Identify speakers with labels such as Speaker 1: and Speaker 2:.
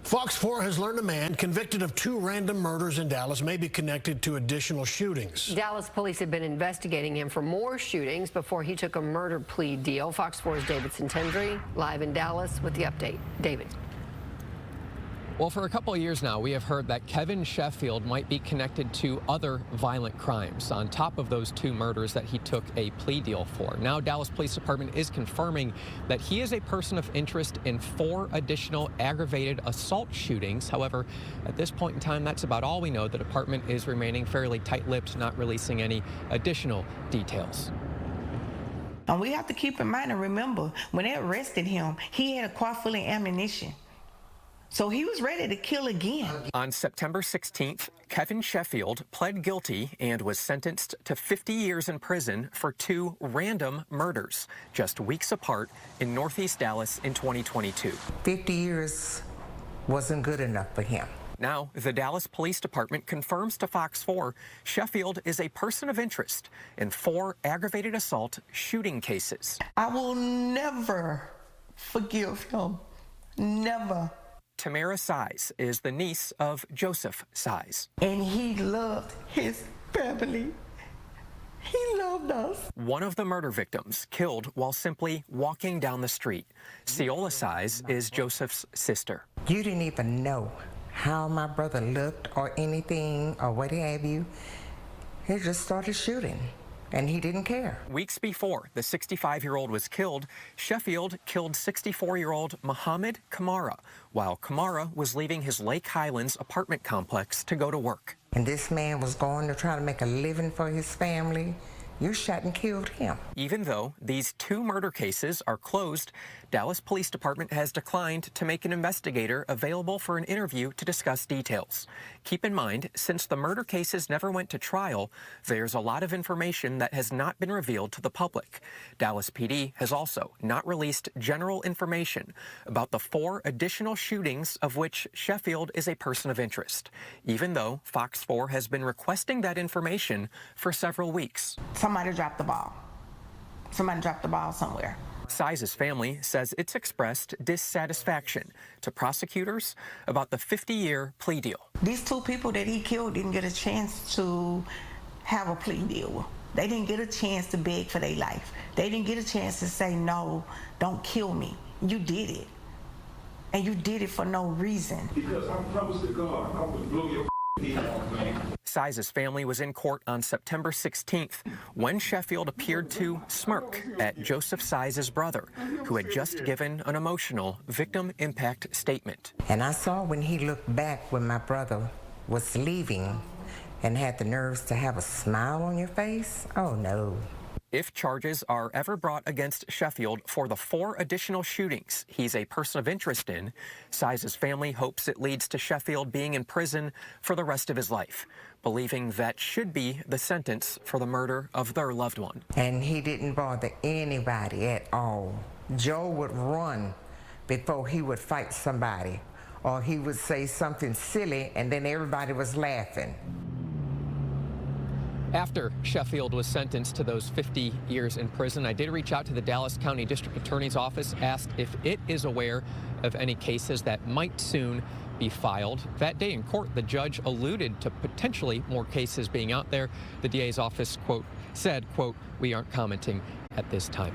Speaker 1: Fox 4 has learned a man convicted of 2 random murders in Dallas may be connected to additional shootings.
Speaker 2: Dallas police have been investigating him for more shootings before he took a murder plea deal. Fox 4's David Santendry live in Dallas with the update. David.
Speaker 3: Well, for a couple of years now, we have heard that Kevin Sheffield might be connected to other violent crimes on top of those 2 murders that he took a plea deal for. Now, Dallas Police Department is confirming that he is a person of interest in 4 additional aggravated assault shootings. However, at this point in time, that's about all we know. The department is remaining fairly tight-lipped, not releasing any additional details.
Speaker 4: And we have to keep in mind and remember, when they arrested him, he had a car full of ammunition. So he was ready to kill again.
Speaker 3: On September 16th, Kevin Sheffield pled guilty and was sentenced to 50 years in prison for 2 random murders, just weeks apart in Northeast Dallas in 2022.
Speaker 5: 50 years wasn't good enough for him.
Speaker 3: Now, the Dallas Police Department confirms to Fox 4 Sheffield is a person of interest in 4 aggravated assault shooting cases.
Speaker 4: I will never forgive him. Never.
Speaker 3: Tamara Size is the niece of Joseph Size.
Speaker 4: And he loved his family. He loved us.
Speaker 3: One of the murder victims killed while simply walking down the street. Ciola Size is Joseph's sister.
Speaker 5: You didn't even know how my brother looked or anything or what have you. He just started shooting. And he didn't care.
Speaker 3: Weeks before the 65-year-old was killed, Sheffield killed 64-year-old Muhammad Kamara while Kamara was leaving his Lake Highlands apartment complex to go to work.
Speaker 5: And this man was going to try to make a living for his family. You shot and killed him.
Speaker 3: Even though these 2 murder cases are closed, Dallas Police Department has declined to make an investigator available for an interview to discuss details. Keep in mind, since the murder cases never went to trial, there's a lot of information that has not been revealed to the public. Dallas PD has also not released general information about the 4 additional shootings of which Sheffield is a person of interest, even though Fox 4 has been requesting that information for several weeks.
Speaker 4: Somebody dropped the ball. Somebody dropped the ball somewhere.
Speaker 3: Size's family says it's expressed dissatisfaction to prosecutors about the 50-year plea deal.
Speaker 4: These 2 people that he killed didn't get a chance to have a plea deal. They didn't get a chance to beg for their life. They didn't get a chance to say, no, don't kill me. You did it. And you did it for no reason.
Speaker 6: Because I promised to God, I would blow your head off, man.
Speaker 3: Size's family was in court on September 16th when Sheffield appeared to smirk at Joseph Size's brother, who had just given an emotional victim impact statement.
Speaker 5: And I saw when he looked back when my brother was leaving and had the nerves to have a smile on your face. Oh, no.
Speaker 3: If charges are ever brought against Sheffield for the 4 additional shootings he's a person of interest in, Size's family hopes it leads to Sheffield being in prison for the rest of his life, believing that should be the sentence for the murder of their loved one.
Speaker 5: And he didn't bother anybody at all. Joe would run before he would fight somebody, or he would say something silly and then everybody was laughing.
Speaker 3: After Sheffield was sentenced to those 50 years in prison, I did reach out to the Dallas County District Attorney's Office, asked if it is aware of any cases that might soon be filed. That day in court, the judge alluded to potentially more cases being out there. The DA's office, quote, said, quote, "We aren't commenting at this time."